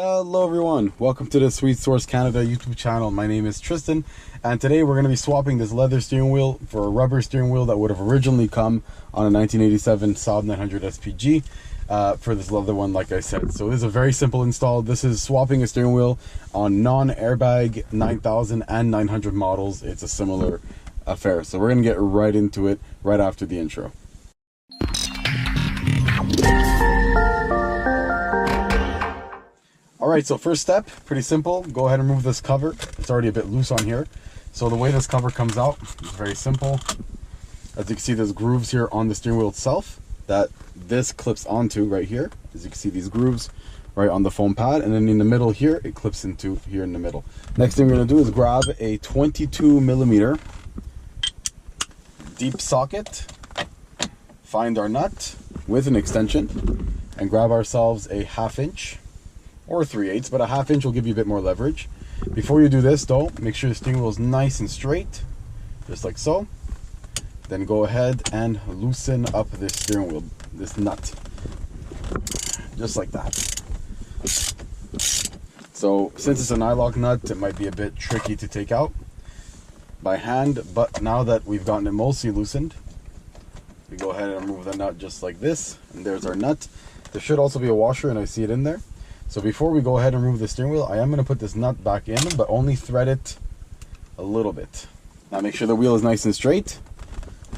Hello everyone, welcome to the Sweet Source Canada YouTube channel. My name is Tristan, and today we're going to be swapping this leather steering wheel for a rubber steering wheel that would have originally come on a 1987 SAAB 900 SPG for this leather one, like I said. So this is a very simple install. This is swapping a steering wheel on non-airbag 9000 and 900 models. It's a similar affair. So we're going to get right into it right after the intro. Alright, so first step, pretty simple. Go ahead and remove this cover. It's already a bit loose on here. So the way this cover comes out is very simple. As you can see, there's grooves here on the steering wheel itself that this clips onto right here. As you can see, these grooves right on the foam pad, and then in the middle here, it clips into here in the middle. Next thing we're going to do is grab a 22 millimeter deep socket, find our nut with an extension, and grab ourselves a 1/2 inch or 3/8, but a 1/2 inch will give you a bit more leverage. Before you do this though, make sure the steering wheel is nice and straight, just like so. Then go ahead and loosen up this steering wheel, this nut, just like that. So since it's a nylock nut, it might be a bit tricky to take out by hand, but now that we've gotten it mostly loosened, we go ahead and remove the nut just like this, and there's our nut. There should also be a washer, and I see it in there. So before we go ahead and remove the steering wheel, I am going to put this nut back in, but only thread it a little bit. Now make sure the wheel is nice and straight.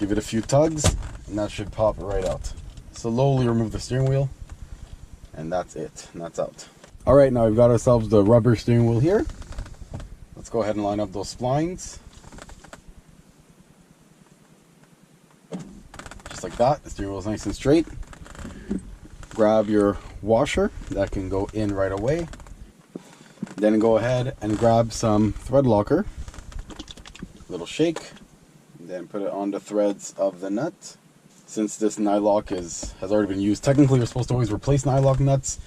Give it a few tugs, and that should pop right out. Slowly remove the steering wheel, and that's it. And that's out. Alright, now we've got ourselves the rubber steering wheel here. Let's go ahead and line up those splines. Just like that. The steering wheel is nice and straight. Grab your washer that can go in right away. Then go ahead and grab some thread locker. Little shake. Then put it on the threads of the nut. Since this nylock has already been used, technically we're supposed to always replace nylock nuts,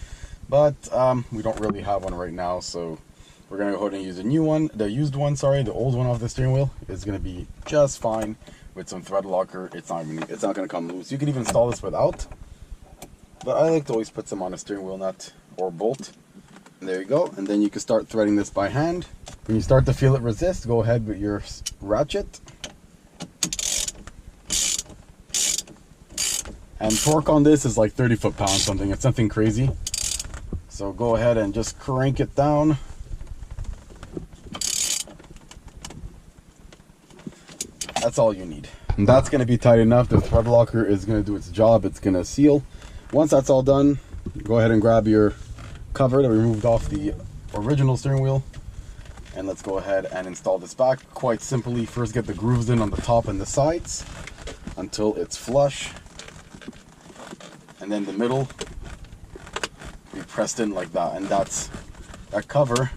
but we don't really have one right now, so we're gonna go ahead and use a new one. The used one, sorry, the old one off the steering wheel is gonna be just fine with some thread locker. It's not gonna come loose. You can even install this without, but I like to always put some on a steering wheel nut or bolt. And there you go. And then you can start threading this by hand. When you start to feel it resist, go ahead with your ratchet. And torque on this is like 30 foot-pounds something. It's nothing crazy. So go ahead and just crank it down. That's all you need. And that's going to be tight enough. The thread locker is going to do its job. It's going to seal. Once that's all done, go ahead and grab your cover that we removed off the original steering wheel, and let's go ahead and install this back quite simply. First, get the grooves in on the top and the sides until it's flush, and then the middle be pressed in like that, and that cover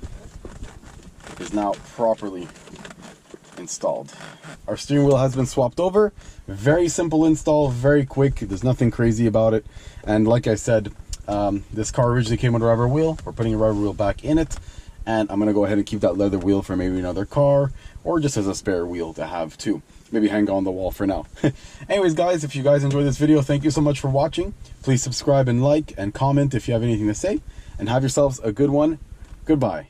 is now properly installed. Our steering wheel has been swapped over. Very simple install, very quick. There's nothing crazy about it. And like I said, this car originally came with a rubber wheel. We're putting a rubber wheel back in it, and I'm gonna go ahead and keep that leather wheel for maybe another car, or just as a spare wheel to have too. Maybe hang on the wall for now. Anyways guys, if you guys enjoyed this video, thank you so much for watching. Please subscribe and like and comment if you have anything to say, and have yourselves a good one. Goodbye.